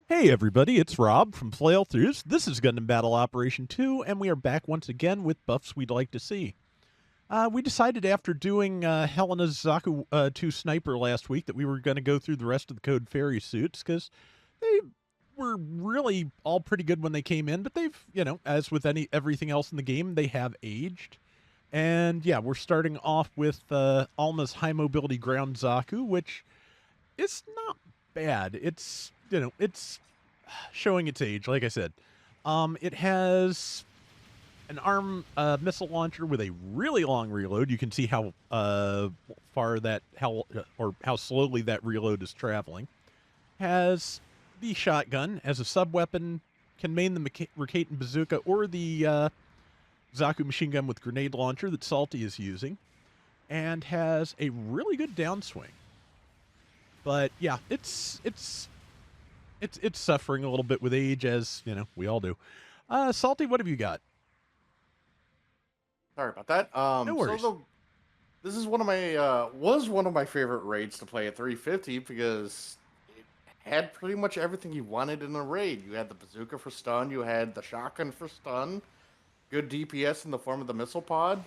Hey everybody, it's Rob from Flailthroughs. This is Gundam Battle Operation 2, and we are back once again with buffs we'd like to see. We decided after doing Helena's Zaku 2 Sniper last week that we were going to go through the rest of the Code Fairy suits, because they were really all pretty good when they came in, but they've, as with everything else in the game, they have aged. And yeah, we're starting off with Alma's High Mobility Ground Zaku, which is not bad. It's showing its age, like I said. It has an arm missile launcher with a really long reload. You can see how how slowly that reload is traveling. Has the shotgun as a sub weapon. Can main the Rakaten bazooka or the Zaku machine gun with grenade launcher that Salty is using, and has a really good downswing. But yeah, it's suffering a little bit with age, as we all do. Salty, what have you got? Sorry about that. No So worries. this is one of my was one of my favorite raids to play at 350 because it had pretty much everything you wanted in a raid. You had the bazooka for stun, you had the shotgun for stun, good DPS in the form of the missile pod.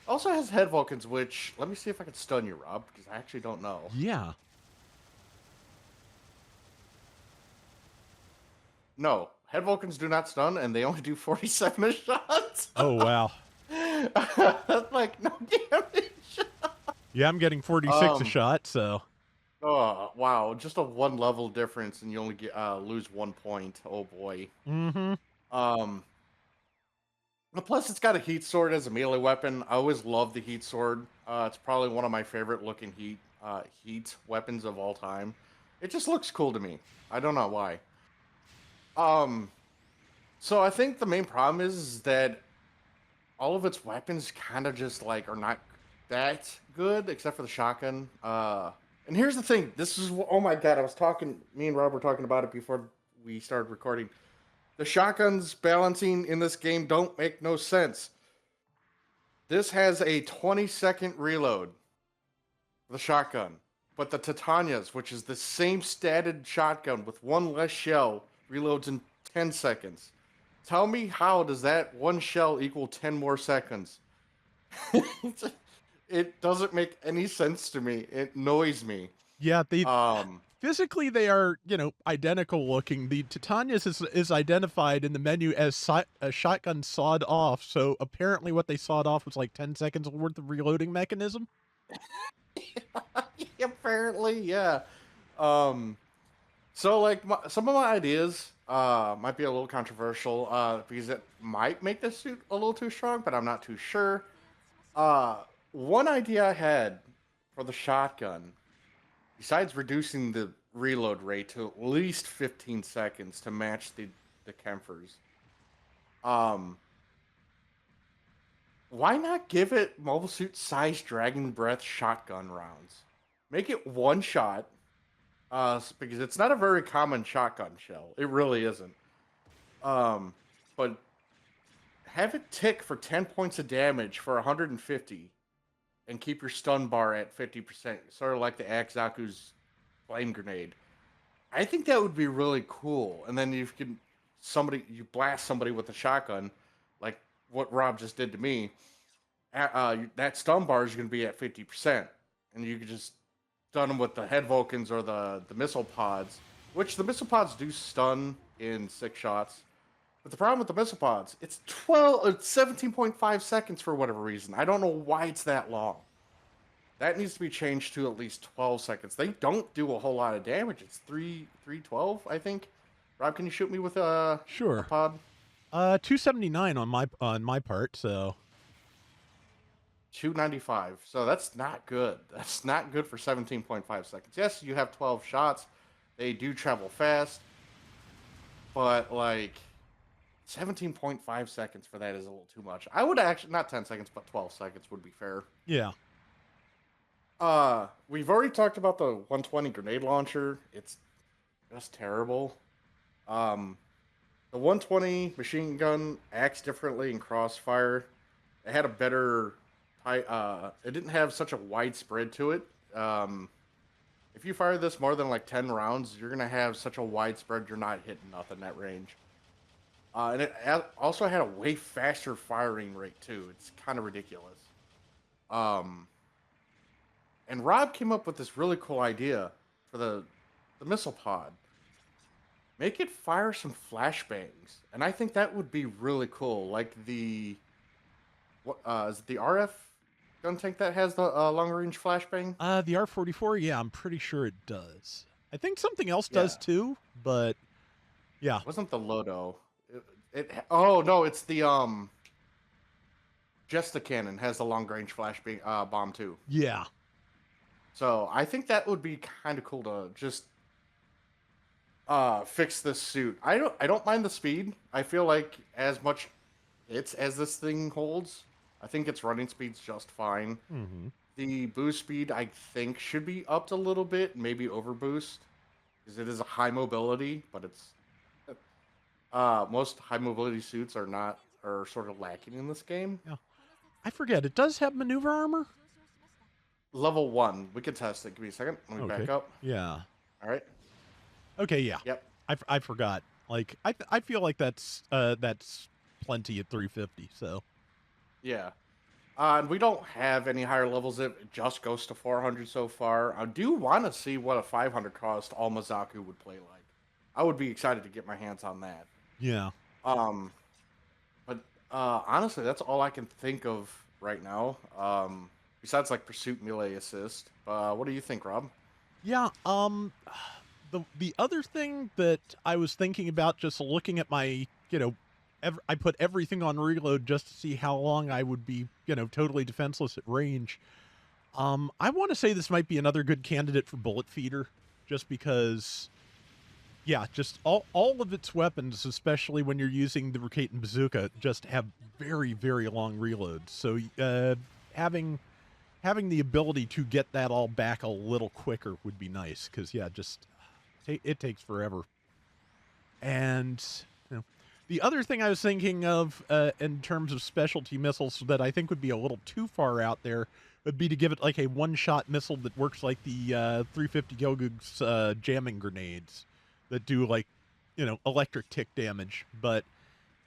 Also has head Vulcans, which let me see if I can stun you, Rob, because I actually don't know. Yeah. No, head Vulcans do not stun, and they only do 47 shots. Oh wow. That's like no damage. Yeah, I'm getting 46 a Um, shot, so Oh wow! Just a one level difference, and you only get lose 1 point. Oh boy. mm-hmm. Um. Plus, it's got a heat sword as a melee weapon. I always love the heat sword. It's probably one of my favorite looking heat weapons of all time. It just looks cool to me. I don't know why. Um. So I think the main problem is that all of its weapons kind of just like are not that good, except for the shotgun. And here's the thing. Oh my god, I was talking. Me and Rob were talking about it before we started recording. The shotguns balancing in this game don't make no sense. This has a 20-second reload, the shotgun, but the Titanias, which is the same statted shotgun with one less shell, reloads in 10 seconds. Tell me, how does that one shell equal 10 more seconds? It doesn't make any sense to me. It annoys me. Yeah, they Um, physically they are identical looking. The Titanias is identified in the menu as a shotgun sawed off. So apparently, what they sawed off was like 10 seconds worth of reloading mechanism. apparently, yeah. Um, so like some of my ideas might be a little controversial because it might make this suit a little too strong, but I'm not too sure. One idea I had for the shotgun, besides reducing the reload rate to at least 15 seconds to match the Kempfers, um, why not give it mobile suit size Dragon Breath shotgun rounds? Make it one shot, because it's not a very common shotgun shell. It really isn't. Um, but have it tick for 10 points of damage for 150 and keep your stun bar at 50%, sort of like the Zaku's flame grenade. I think that would be really cool. And then you blast somebody with a shotgun, like what Rob just did to me. That stun bar is going to be at 50%, and you could just stun them with the head Vulcans or the missile pods, which the missile pods do stun in 6 shots. But the problem with the missile pods, it's 17.5 seconds for whatever reason. I don't know why it's that long. That needs to be changed to at least 12 seconds. They don't do a whole lot of damage. It's 312, I think. Rob, can you shoot me with a Sure. pod? 279 on my part. So 295. So that's not good. That's not good for 17.5 seconds. Yes, you have 12 shots. They do travel fast. But like 17.5 seconds for that is a little too much. I would actually, not 10 seconds, but 12 seconds would be fair. yeah, We've already talked about the 120 grenade launcher. It's just terrible. Um, the 120 machine gun acts differently in Crossfire. It had a better, it didn't have such a wide spread to it. If you fire this more than like 10 rounds, you're gonna have such a wide spread. You're not hitting nothing at range. And it also had a way faster firing rate too. It's kind of ridiculous. Um, and Rob came up with this really cool idea for the missile pod. Make it fire some flashbangs, and I think that would be really cool. Like the what is it the RF gun tank that has the long range flashbang? The R-44, yeah, I'm pretty sure it does. I think something else Yeah, does too, but yeah, it wasn't the Lodo. Oh no, it's the just the cannon has the long range flashbang bomb too. yeah, So I think that would be kind of cool to just fix this suit. I don't mind the speed. I feel like as much hits as this thing holds, I think its running speed's just fine. hmm, The boost speed I think should be upped a little bit, maybe over boost, because it is a high mobility, but it's most high mobility suits are sort of lacking in this game. yeah. I forget, it does have maneuver armor? Level 1, we can test it. Give me a second. Let me Okay, back up. yeah. All right. Okay, yeah. Yep. I forgot. Like, I feel like that's plenty at 350, so. Yeah. And we don't have any higher levels. It just goes to 400 so far. I do want to see what a 500 cost Alma Zaku would play like. I would be excited to get my hands on that. Yeah. Um, but honestly, that's all I can think of right now. Besides like pursuit melee assist. What do you think, Rob? Yeah, the other thing that I was thinking about, just looking at my, I put everything on reload just to see how long I would be, totally defenseless at range. I want to say this might be another good candidate for bullet feeder, just because, yeah, just all of its weapons, especially when you're using the Rikaten bazooka, just have very, very long reloads. So having the ability to get that all back a little quicker would be nice, because yeah, just it takes forever. And the other thing I was thinking of in terms of specialty missiles that I think would be a little too far out there would be to give it like a one-shot missile that works like the 350 Gilgug's jamming grenades that do like electric tick damage. But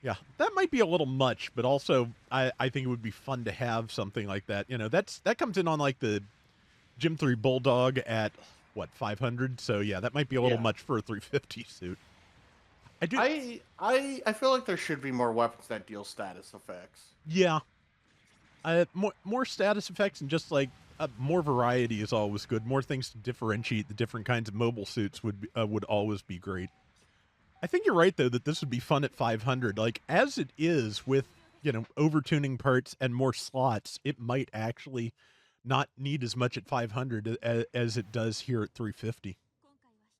yeah, that might be a little much, but also I think it would be fun to have something like that. That comes in on like the Gym 3 Bulldog at what, 500? So yeah, that might be a little Yeah. much for a 350 suit. I do. I feel like there should be more weapons that deal status effects. Yeah. More status effects and just like more variety is always good. More things to differentiate the different kinds of mobile suits would always be great. I think you're right though that this would be fun at 500. Like as it is with overtuning parts and more slots, it might actually not need as much at 500 as it does here at 350.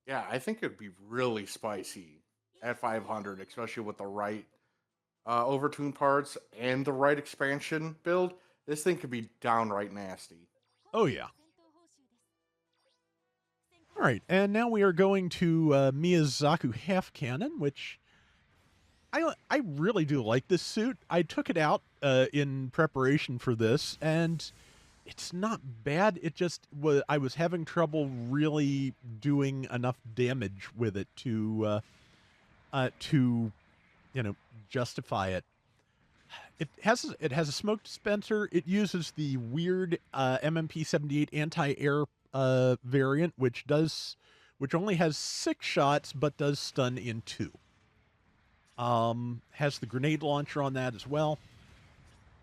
Yeah, I think it'd be really spicy at 500, especially with the right overtune parts and the right expansion build. This thing could be downright nasty. Oh yeah. All right, and now we are going to Mia's Zaku half cannon, which I really do like this suit. I took it out in preparation for this, and it's not bad. It just was I was having trouble really doing enough damage with it to justify it. It has a smoke dispenser. It uses the weird MMP-78 anti-air variant, which only has 6 shots but does stun in 2. Has the grenade launcher on that as well.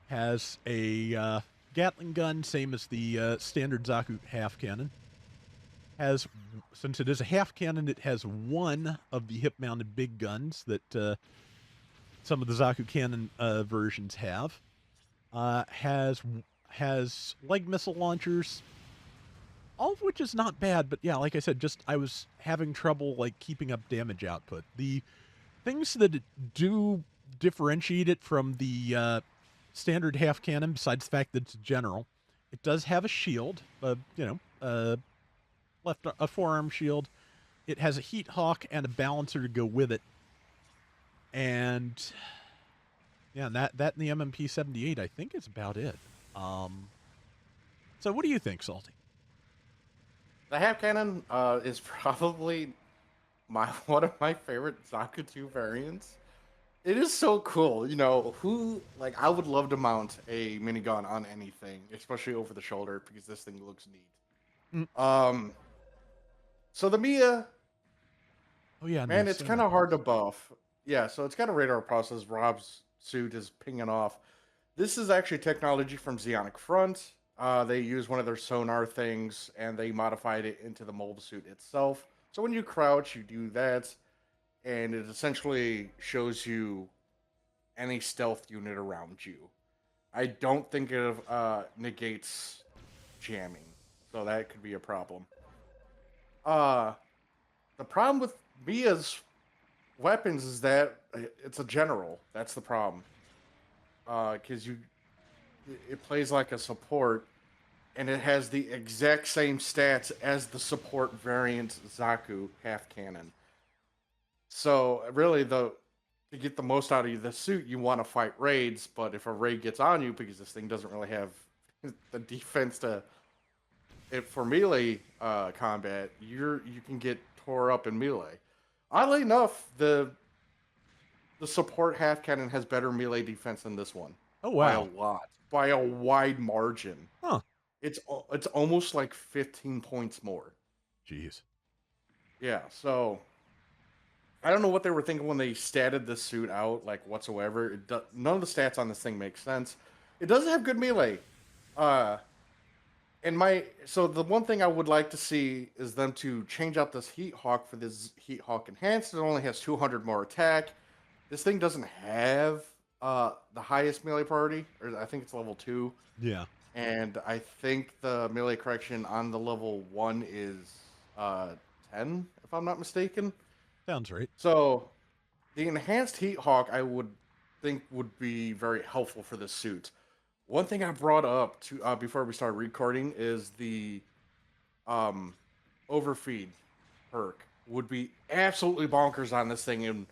Has a Gatling gun, same as the standard Zaku half cannon. Since it is a half cannon, it has one of the hip-mounted big guns that some of the Zaku cannon versions have. Has leg missile launchers, all of which is not bad. But yeah, like I said, just I was having trouble like keeping up damage output. The things that do differentiate it from the standard half cannon, besides the fact that it's general, it does have a shield, a forearm shield. It has a heat hawk and a balancer to go with it. And yeah, that and the MMP-78, I think is about it. So what do you think, Salty? The half cannon is probably my one of my favorite Zaku 2 variants. It is so cool. You know, who like I would love to mount a minigun on anything, especially over the shoulder, because this thing looks neat. Mm. So the Mia, Oh yeah, and the man, it's kind sonar of hard to cores. buff. Yeah, so it's got a radar process. Rob's suit is pinging off. This is actually technology from Zeonic Front. They use one of their sonar things and they modified it into the mobile suit itself. So when you crouch, you do that, and it essentially shows you any stealth unit around you. I don't think it negates jamming, so that could be a problem. Uh, the problem with Mia's weapons is that it's a general. That's the problem. Because it plays like a support, and it has the exact same stats as the support variant Zaku half cannon. So really, the to get the most out of the suit, you want to fight raids. But if a raid gets on you, because this thing doesn't really have the defense to it for melee combat, you can get tore up in melee. Oddly enough, the support half cannon has better melee defense than this one Oh by a wow. lot, by a wide margin. Huh. It's almost like 15 points more. Jeez. Yeah, so I don't know what they were thinking when they statted this suit out, like whatsoever. None of the stats on this thing make sense. It doesn't have good melee. Uh, and so the one thing I would like to see is them to change out this Heat Hawk for this Heat Hawk Enhanced. It only has 200 more attack. This thing doesn't have the highest melee priority, or I think it's level 2. Yeah. And I think the melee correction on the level 1 is 10, if I'm not mistaken. Sounds right. So the enhanced Heat Hawk, I would think would be very helpful for this suit. One thing I brought up to before we started recording is the overfeed perk would be absolutely bonkers on this thing, and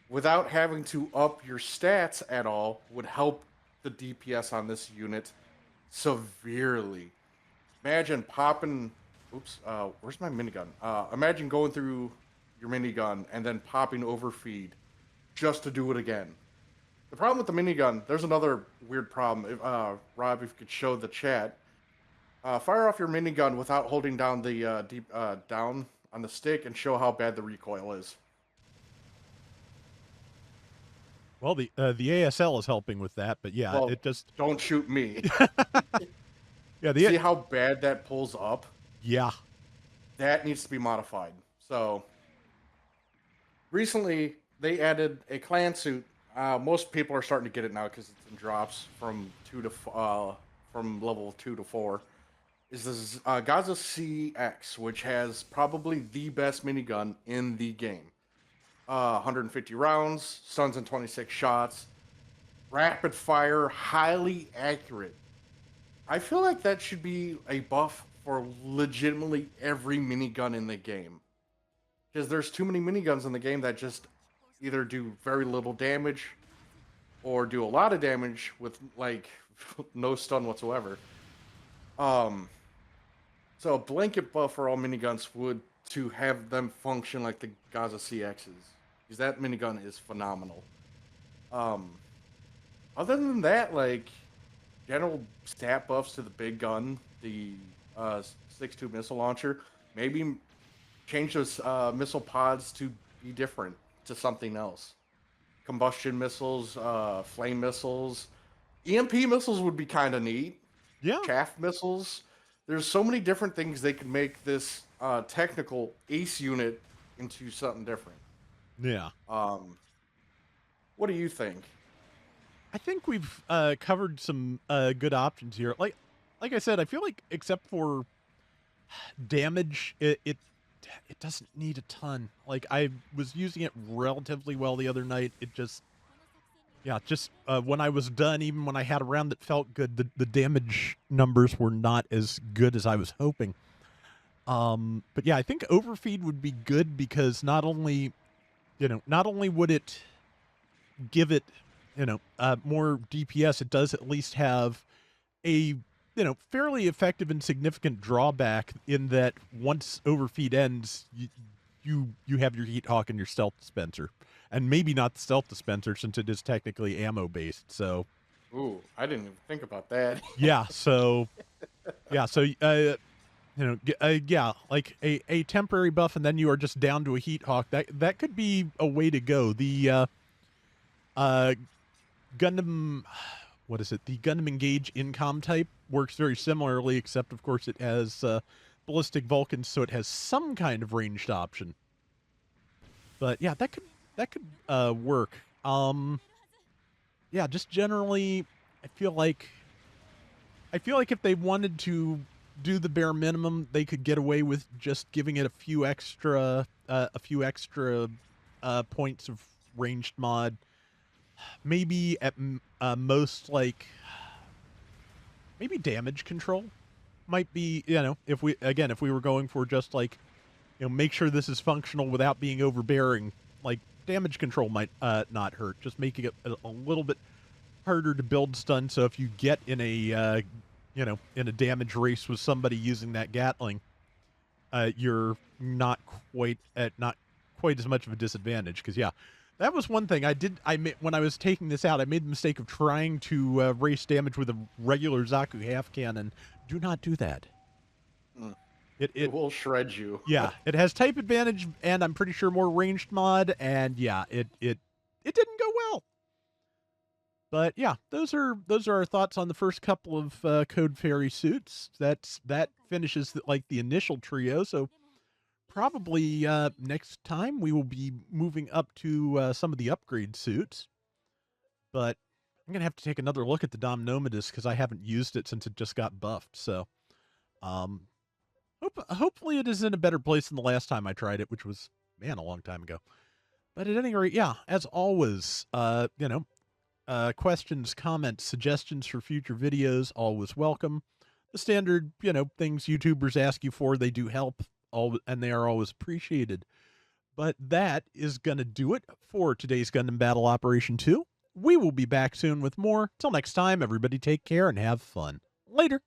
without having to up your stats at all, would help the DPS on this unit severely. Imagine popping. Oops, where's my minigun? Imagine going through your minigun and then popping overfeed just to do it again. The problem with the minigun, there's another weird problem. Rob, if you could show the chat, fire off your minigun without holding down the deep down on the stick and show how bad the recoil is. Well, the ASL is helping with that, but yeah, Well, it just don't shoot me. yeah See how bad that pulls up? yeah. That needs to be modified. So recently they added a clan suit. Most people are starting to get it now because it's in drops from from level 2 to 4. Is this Gaza CX, which has probably the best minigun in the game. 150 rounds, stuns in 26 shots, rapid fire, highly accurate. I feel like that should be a buff for legitimately every minigun in the game. Because there's too many miniguns in the game that just either do very little damage or do a lot of damage with like no stun whatsoever. So a blanket buff for all miniguns would to have them function like the Gaza CXs. Because that minigun is phenomenal. Other than that, like general stat buffs to the big gun, the 6.2 missile launcher, maybe change those missile pods to be different to something else. Combustion missiles, flame missiles, EMP missiles would be kind of neat. Yeah. Chaff missiles. There's so many different things they could make this technical ace unit into something different. Yeah. What do you think? I think we've covered some good options here. Like I said, I feel like except for damage, it doesn't need a ton. Like I was using it relatively well the other night. It just when I was done, even when I had a round that felt good, the damage numbers were not as good as I was hoping. But yeah, I think overfeed would be good because not only would it give it, more DPS, it does at least have a fairly effective and significant drawback in that once overfeed ends, you have your heat hawk and your stealth dispenser, and maybe not the stealth dispenser since it is technically ammo based. So Ooh, I didn't even think about that. yeah, so yeah, so yeah, like a temporary buff, and then you are just down to a heat hawk. That could be a way to go. The Gundam, what is it? The Gundam Engage Incom type works very similarly, except of course it has ballistic Vulcans, so it has some kind of ranged option. But yeah, that could work. Yeah, just generally, I feel like if they wanted to do the bare minimum, they could get away with just giving it a few extra points of ranged mod. Maybe at most, like maybe damage control might be, if we were going for just like, make sure this is functional without being overbearing, like damage control might not hurt, just making it a little bit harder to build stun. So if you get in a in a damage race with somebody using that Gatling, you're not quite as much of a disadvantage. Because yeah, that was one thing when I was taking this out, I made the mistake of trying to race damage with a regular Zaku half cannon. Do not do that. It will shred you. Yeah, it has type advantage, and I'm pretty sure more ranged mod, and yeah, it didn't go well. But yeah, those are our thoughts on the first couple of Code Fairy suits. That finishes the initial trio. So probably next time we will be moving up to some of the upgrade suits. But I'm gonna have to take another look at the Dom Nomadus because I haven't used it since it just got buffed. So hopefully it is in a better place than the last time I tried it, which was, man, a long time ago. But at any rate, yeah, as always, questions, comments, suggestions for future videos, always welcome. The standard, things YouTubers ask you for, they do help, and they are always appreciated. But that is going to do it for today's Gundam Battle Operation 2. We will be back soon with more. Till next time, everybody take care and have fun. Later.